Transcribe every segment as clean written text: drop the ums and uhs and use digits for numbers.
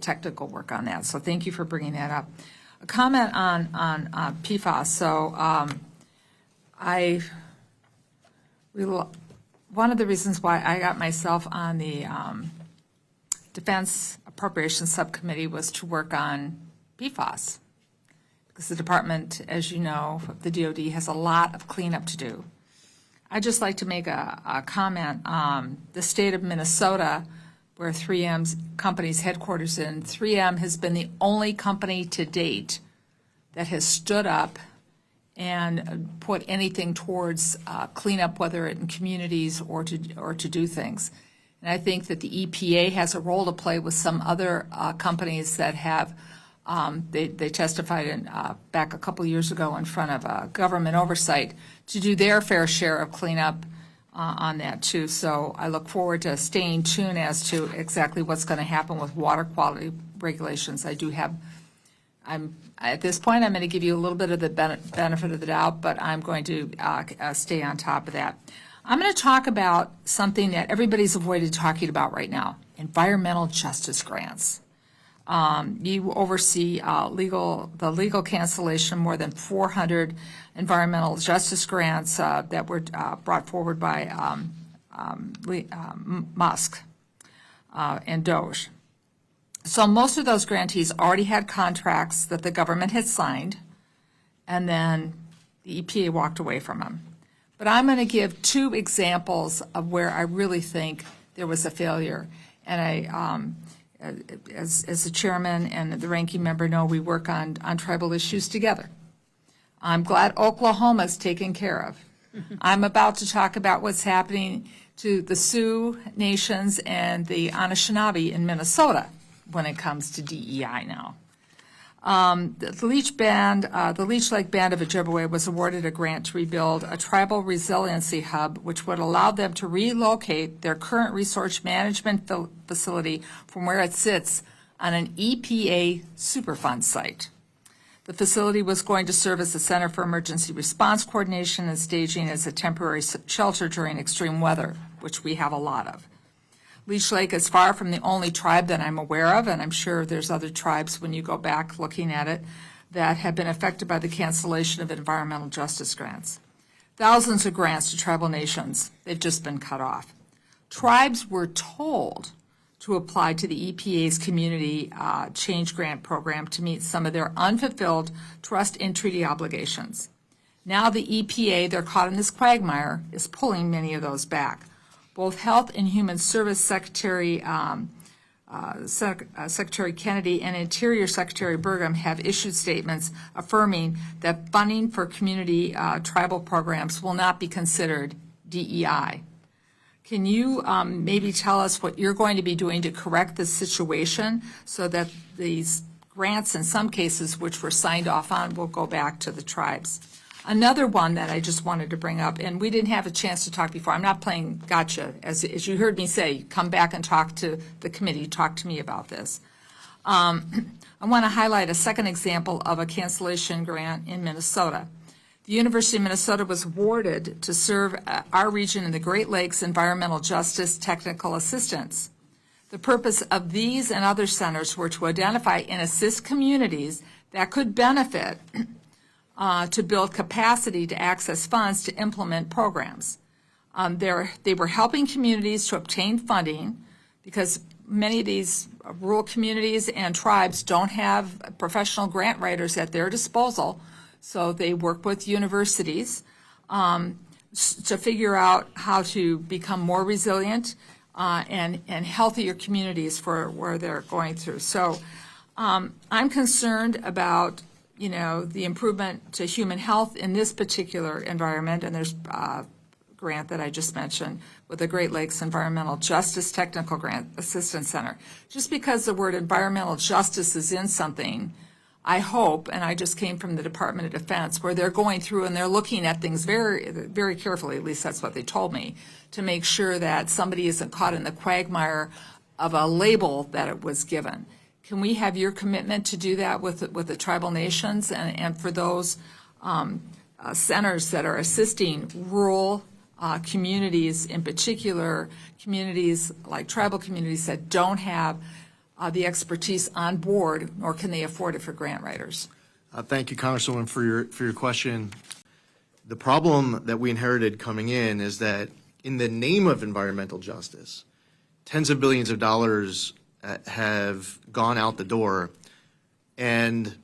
technical work on that. So thank you for bringing that up. A comment on PFAS. So one of the reasons why I got myself on the Defense Appropriations Subcommittee was to work on PFAS, because the department, as you know, the DOD has a lot of cleanup to do. I'd just like to make a comment. The state of Minnesota, where 3M's company's headquarters in, 3M has been the only company to date that has stood up and put anything towards cleanup, whether in communities or to do things. And I think that the EPA has a role to play with some other companies that have. They testified back a couple of years ago in front of government oversight to do their fair share of cleanup on that too. So I look forward to staying tuned as to exactly what's going to happen with water quality regulations. At this point, I'm going to give you a little bit of the benefit of the doubt, but I'm going to stay on top of that. I'm going to talk about something that everybody's avoided talking about right now: environmental justice grants. You oversee the legal cancellation, more than 400 environmental justice grants that were brought forward by Musk and Doge. So most of those grantees already had contracts that the government had signed, and then the EPA walked away from them. But I'm going to give two examples of where I really think there was a failure. And as the chairman and the ranking member know, we work on tribal issues together. I'm glad Oklahoma's taken care of. I'm about to talk about what's happening to the Sioux Nations and the Anishinaabe in Minnesota when it comes to DEI now. The Leech Lake Band of Ojibwe was awarded a grant to rebuild a tribal resiliency hub, which would allow them to relocate their current resource management facility from where it sits on an EPA Superfund site. The facility was going to serve as a center for emergency response coordination and staging as a temporary shelter during extreme weather, which we have a lot of. Leech Lake is far from the only tribe that I'm aware of, and I'm sure there's other tribes when you go back looking at it that have been affected by the cancellation of environmental justice grants. Thousands of grants to tribal nations, they've just been cut off. Tribes were told to apply to the EPA's Community Change Grant Program to meet some of their unfulfilled trust and treaty obligations. Now the EPA, they're caught in this quagmire, is pulling many of those back. Both Health and Human Service Secretary Secretary Kennedy and Interior Secretary Burgum have issued statements affirming that funding for community tribal programs will not be considered DEI. Can you maybe tell us what you're going to be doing to correct this situation so that these grants, in some cases, which were signed off on, will go back to the tribes? Another one that I just wanted to bring up, and we didn't have a chance to talk before. I'm not playing gotcha. As you heard me say, come back and talk to the committee, talk to me about this. I want to highlight a second example of a cancellation grant in Minnesota. The University of Minnesota was awarded to serve our region in the Great Lakes Environmental Justice Technical Assistance. The purpose of these and other centers were to identify and assist communities that could benefit to build capacity to access funds to implement programs. They were helping communities to obtain funding because many of these rural communities and tribes don't have professional grant writers at their disposal, so they work with universities to figure out how to become more resilient and healthier communities for where they're going through. So I'm concerned about the improvement to human health in this particular environment, and there's a grant that I just mentioned with the Great Lakes Environmental Justice Technical Grant Assistance Center. Just because the word environmental justice is in something, I hope, and I just came from the Department of Defense, where they're going through and they're looking at things very, very carefully, at least that's what they told me, to make sure that somebody isn't caught in the quagmire of a label that it was given. Can we have your commitment to do that with the tribal nations and for those centers that are assisting rural communities, in particular communities like tribal communities that don't have the expertise on board, nor can they afford it for grant writers. Thank you, Congresswoman, for your question. The problem that we inherited coming in is that in the name of environmental justice, tens of billions of dollars have gone out the door. And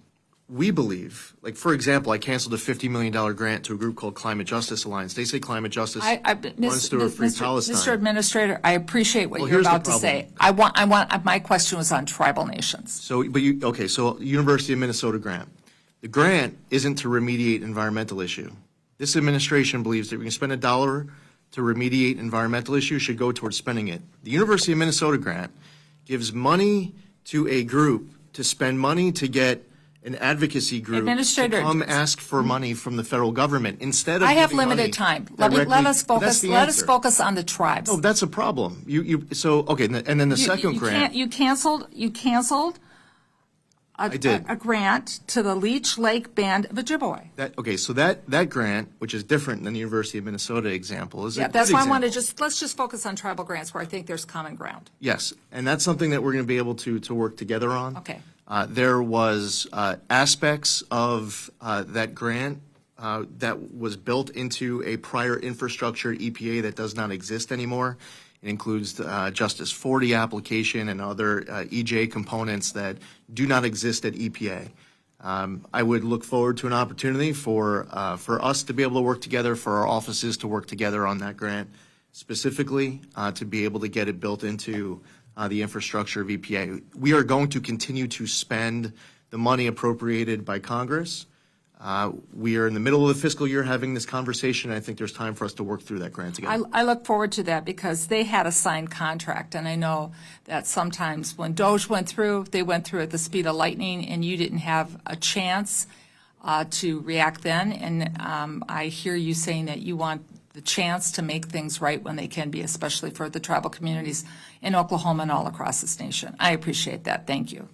we believe, like, for example, I canceled a $50 million grant to a group called Climate Justice Alliance. They say climate justice runs through a free Palestine. Mr. Administrator, I appreciate what you're about to say. I want, my question was on tribal nations. So, so University of Minnesota grant. The grant isn't to remediate environmental issue. This administration believes that we can spend $1 to remediate environmental issues should go towards spending it. The University of Minnesota grant gives money to a group to spend money to get an advocacy group to come ask for money from the federal government instead of. I have limited time. Let us focus. Let us focus on the tribes. No, that's a problem. And then the second grant. You canceled a grant to the Leech Lake Band of Ojibwe. So that grant, which is different than the University of Minnesota example, is that's why I want to let's just focus on tribal grants where I think there's common ground. Yes, and that's something that we're going to be able to work together on. Okay. There was aspects of that grant that was built into a prior infrastructure at EPA that does not exist anymore. It includes the Justice 40 application and other EJ components that do not exist at EPA. I would look forward to an opportunity for us to be able to work together, for our offices to work together on that grant specifically to be able to get it built into the infrastructure of EPA. We are going to continue to spend the money appropriated by Congress. We are in the middle of the fiscal year having this conversation. And I think there's time for us to work through that grant together. I look forward to that because they had a signed contract, and I know that sometimes when DOJ went through, they went through at the speed of lightning, and you didn't have a chance to react then. And I hear you saying that you want the chance to make things right when they can be, especially for the tribal communities in Oklahoma and all across this nation. I appreciate that. Thank you.